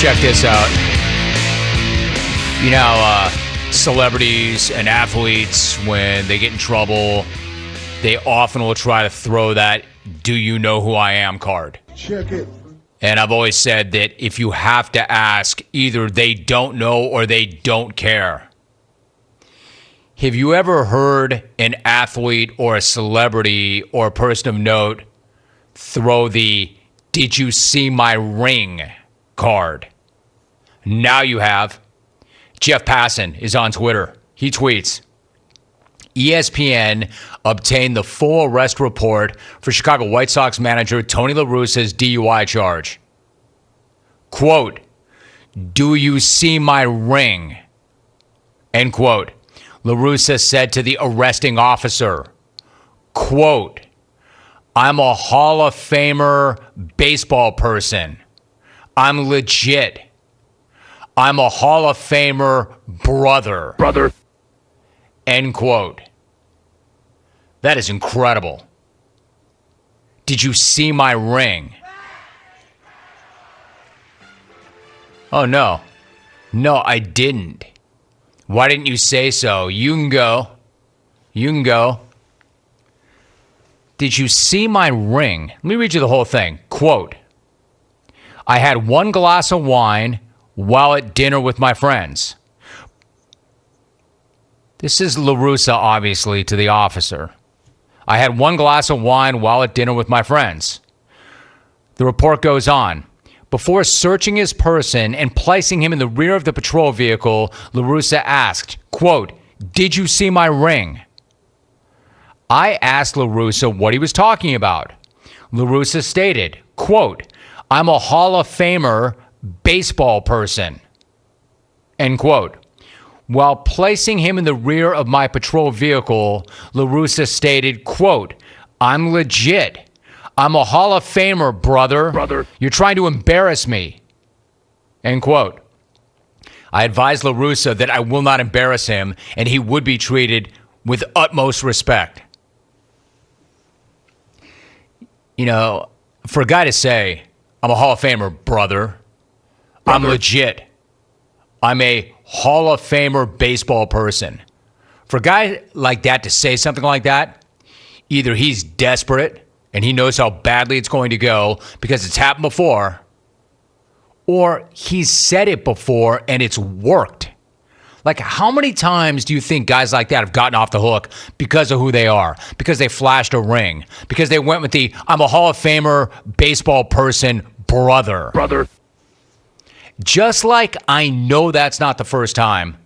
check this out. You know, celebrities and athletes, when they get in trouble, they often will try to throw that "do you know who I am" card. Check it. And I've always said that if you have to ask, either they don't know or they don't care. Have you ever heard an athlete or a celebrity or a person of note throw the "did you see my ring" card? Now you have. Jeff Passan is on Twitter. He tweets, ESPN obtained the full arrest report for Chicago White Sox manager Tony La Russa's DUI charge. Quote, "Do you see my ring?" End quote. La Russa said to the arresting officer, quote, "I'm a Hall of Famer baseball person. I'm legit. I'm a Hall of Famer brother." End quote. That is incredible. Did you see my ring? Oh, no. No, I didn't. Why didn't you say so? You can go. You can go. Did you see my ring? Let me read you the whole thing. Quote, "I had one glass of wine while at dinner with my friends." This is La Russa, obviously, to the officer. "I had one glass of wine while at dinner with my friends." The report goes on. Before searching his person and placing him in the rear of the patrol vehicle, La Russa asked, quote, "Did you see my ring?" I asked La Russa what he was talking about. La Russa stated, quote, "I'm a Hall of Famer baseball person." End quote. While placing him in the rear of my patrol vehicle, La Russa stated, quote, "I'm legit. I'm a Hall of Famer, brother. You're trying to embarrass me." End quote. I advised La Russa that I will not embarrass him and he would be treated with utmost respect. You know, for a guy to say, "I'm a Hall of Famer, brother. I'm legit. I'm a Hall of Famer baseball person." For a guy like that to say something like that, either he's desperate and he knows how badly it's going to go because it's happened before, or he's said it before and it's worked. Like, how many times do you think guys like that have gotten off the hook because of who they are? Because they flashed a ring? Because they went with the "I'm a Hall of Famer baseball person, brother." Just like I know that's not the first time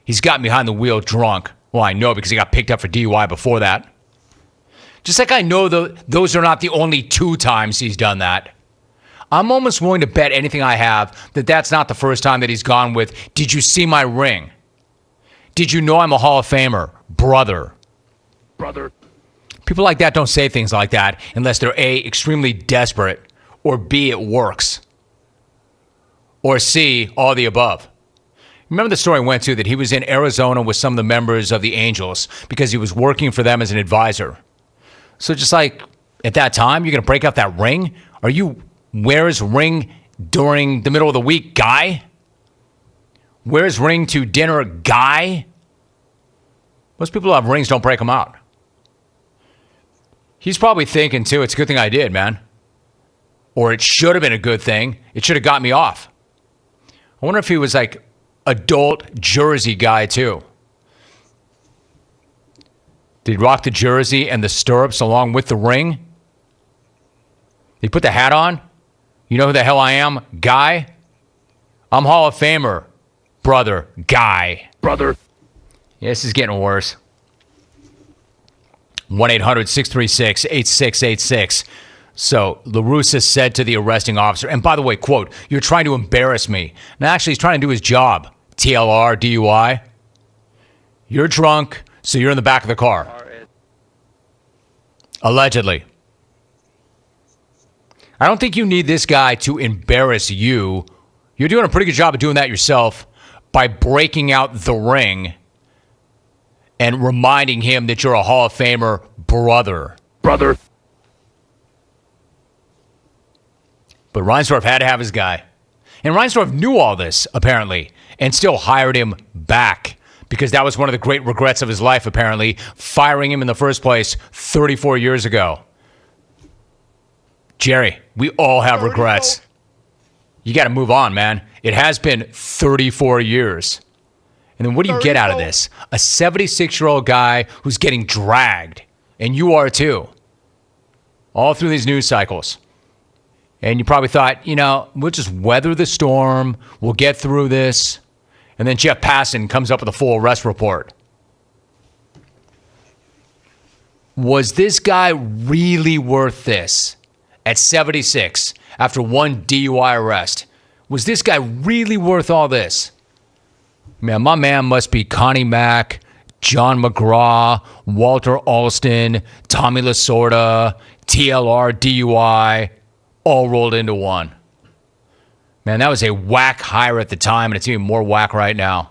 he's gotten behind the wheel drunk. Well, I know because he got picked up for DUI before that. Just like I know those are not the only 2 times he's done that. I'm almost willing to bet anything I have that that's not the first time that he's gone with, "Did you see my ring? Did you know I'm a Hall of Famer, brother?" People like that don't say things like that unless they're A, extremely desperate, or B, it works, or C, all the above. Remember the story I went to that he was in Arizona with some of the members of the Angels because he was working for them as an advisor. So just like at that time, you're going to break out that ring? Are you wears ring during the middle of the week guy? Wears ring to dinner guy? Most people who have rings don't break them out. He's probably thinking, too, it's a good thing I did, man. Or it should have been a good thing. It should have got me off. I wonder if he was like adult jersey guy, too. Did he rock the jersey and the stirrups along with the ring? Did he put the hat on? You know who the hell I am? Guy? I'm Hall of Famer. Brother. Guy. Yeah, this is getting worse. 1-800-636-8686. So, La Russa said to the arresting officer, and by the way, quote, "You're trying to embarrass me." Now, actually, he's trying to do his job. TLR, DUI. You're drunk, so you're in the back of the car. Allegedly. I don't think you need this guy to embarrass you. You're doing a pretty good job of doing that yourself by breaking out the ring and reminding him that you're a Hall of Famer brother. But Reinsdorf had to have his guy. And Reinsdorf knew all this, apparently, and still hired him back because that was one of the great regrets of his life, apparently, firing him in the first place 34 years ago. Jerry, we all have regrets. You got to move on, man. It has been 34 years. And then what do you get out of this? A 76-year-old guy who's getting dragged, and you are too, all through these news cycles. And you probably thought, we'll just weather the storm. We'll get through this. And then Jeff Passan comes up with a full arrest report. Was this guy really worth this? At 76, after one DUI arrest, was this guy really worth all this? Man, my man must be Connie Mack, John McGraw, Walter Alston, Tommy Lasorda, TLR, DUI, all rolled into one. Man, that was a whack hire at the time, and it's even more whack right now.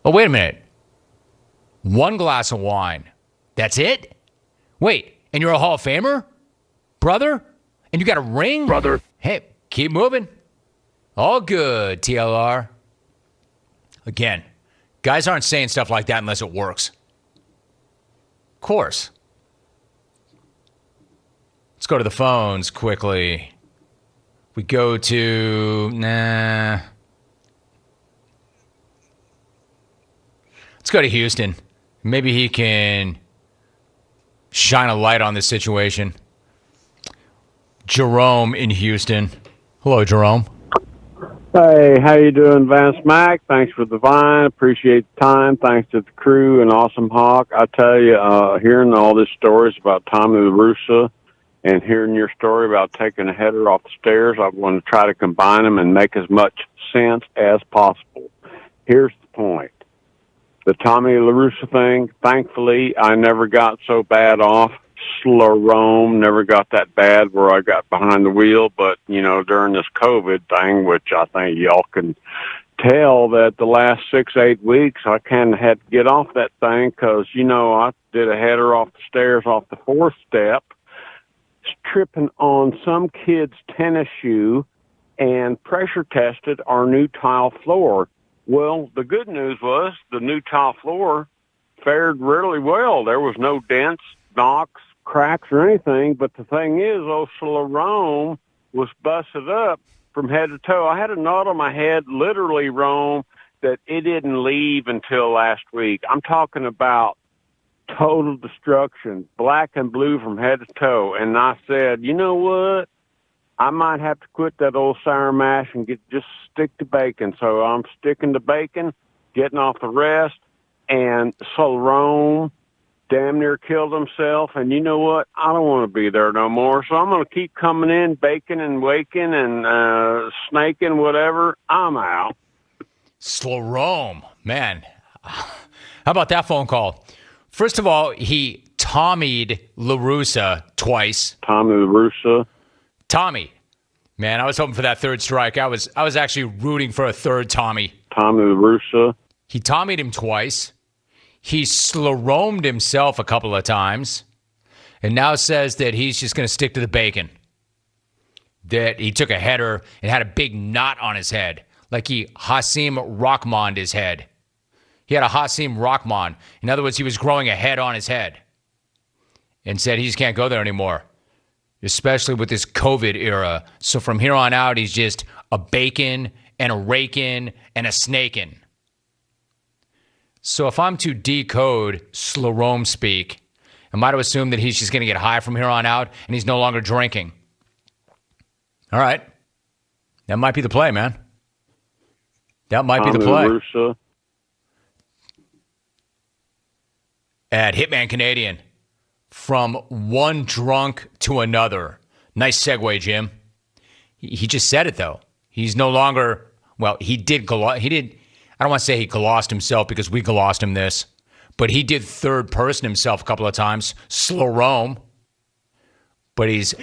Oh, wait a minute. One glass of wine. That's it? Wait, and you're a Hall of Famer? Brother? And you got a ring? Brother. Hey, keep moving. All good, TLR. Again, guys aren't saying stuff like that unless it works. Of course. Let's go to the phones quickly. We go to... Let's go to Houston. Maybe he can shine a light on this situation. Jerome in Houston. Hello, Jerome. Hey, how you doing, Vance Mac? Thanks for the vine. Appreciate the time. Thanks to the crew and Awesome Hawk. I tell you, hearing all these stories about Tommy Russa and hearing your story about taking a header off the stairs, I want to try to combine them and make as much sense as possible. Here's the point. The Tommy LaRussa thing, thankfully, I never got so bad off. Jerome never got that bad where I got behind the wheel, but, during this COVID thing, which I think y'all can tell that the last 6-8 weeks, I kind of had to get off that thing because, I did a header off the stairs off the 4th step, tripping on some kid's tennis shoe and pressure tested our new tile floor. Well, the good news was the new tile floor fared really well. There was no dents, knocks, cracks, or anything. But the thing is, Jerome was busted up from head to toe. I had a knot on my head, literally, Rome, that it didn't leave until last week. I'm talking about total destruction, black and blue from head to toe. And I said, you know what? I might have to quit that old sour mash and just stick to bacon. So I'm sticking to bacon, getting off the rest, and Jerome damn near killed himself. And you know what? I don't want to be there no more. So I'm going to keep coming in, baking and waking and snaking, whatever. I'm out. Jerome, man. How about that phone call? First of all, he Tommy'd LaRussa twice. Tommy LaRussa. Tommy. Man, I was hoping for that third strike. I was actually rooting for a third Tommy. Tommy LaRussa. He Tommy'd him twice. He Sleromed himself a couple of times. And now says that he's just going to stick to the bacon. That he took a header and had a big knot on his head. Like he Hasim Rahman'd his head. He had a Hasim Rahman. In other words, he was growing a head on his head. And said he just can't go there anymore. Especially with this COVID era. So from here on out, he's just a bacon and a raking and a snaking. So if I'm to decode Jerome speak, am I to assume that he's just going to get high from here on out and he's no longer drinking? All right. That might be the play, man. That might be the play. Russa. At Hitman Canadian. From one drunk to another. Nice segue, Jim. He just said it, though. He's no longer, well, he did, I don't want to say he glossed himself because we glossed him this, but he did third person himself a couple of times. Jerome. But he's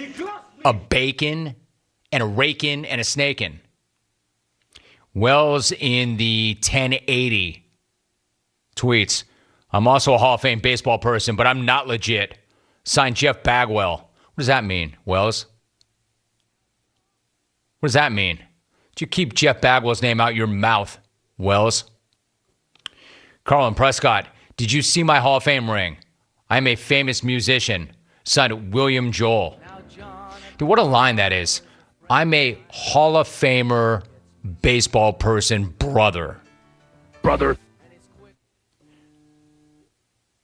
a bacon and a raking and a snaking. Wells in the 1080 tweets. I'm also a Hall of Fame baseball person, but I'm not legit. Signed Jeff Bagwell. What does that mean, Wells? What does that mean? Did you keep Jeff Bagwell's name out your mouth, Wells? Carlin Prescott, did you see my Hall of Fame ring? I'm a famous musician. Signed, William Joel. Dude, what a line that is. I'm a Hall of Famer baseball person, brother.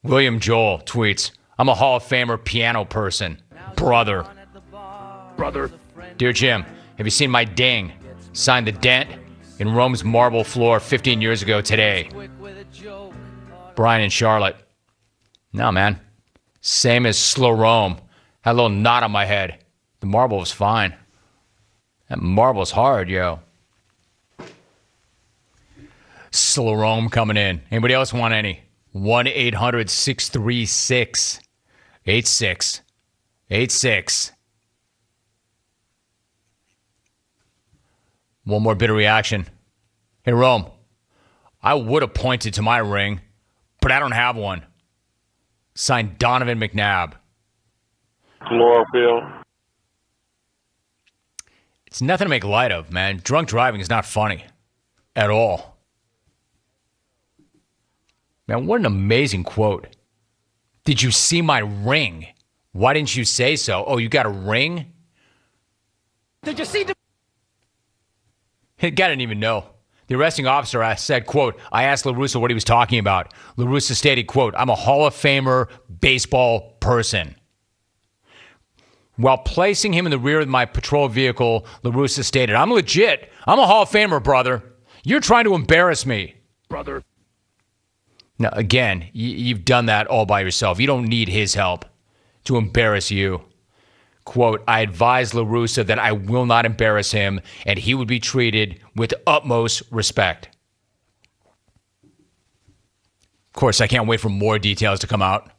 William Joel tweets, I'm a Hall of Famer piano person, brother. Dear Jim, have you seen my ding? Signed, the dent in Rome's marble floor 15 years ago today. Brian in Charlotte. No, man. Same as Slow Rome. Had a little knot on my head. The marble was fine. That marble's hard, yo. Slow Rome coming in. Anybody else want any? 1-800-636-8686. One more bit of reaction. Hey, Rome. I would have pointed to my ring, but I don't have one. Signed, Donovan McNabb. Chlorophyll. It's nothing to make light of, man. Drunk driving is not funny at all. Man, what an amazing quote. Did you see my ring? Why didn't you say so? Oh, you got a ring? Did you see the... The guy didn't even know. The arresting officer said, quote, I asked LaRussa what he was talking about. LaRussa stated, quote, I'm a Hall of Famer baseball person. While placing him in the rear of my patrol vehicle, LaRussa stated, I'm legit. I'm a Hall of Famer, brother. You're trying to embarrass me. brother? Now, again, you've done that all by yourself. You don't need his help to embarrass you. Quote, I advise LaRussa that I will not embarrass him and he would be treated with utmost respect. Of course, I can't wait for more details to come out.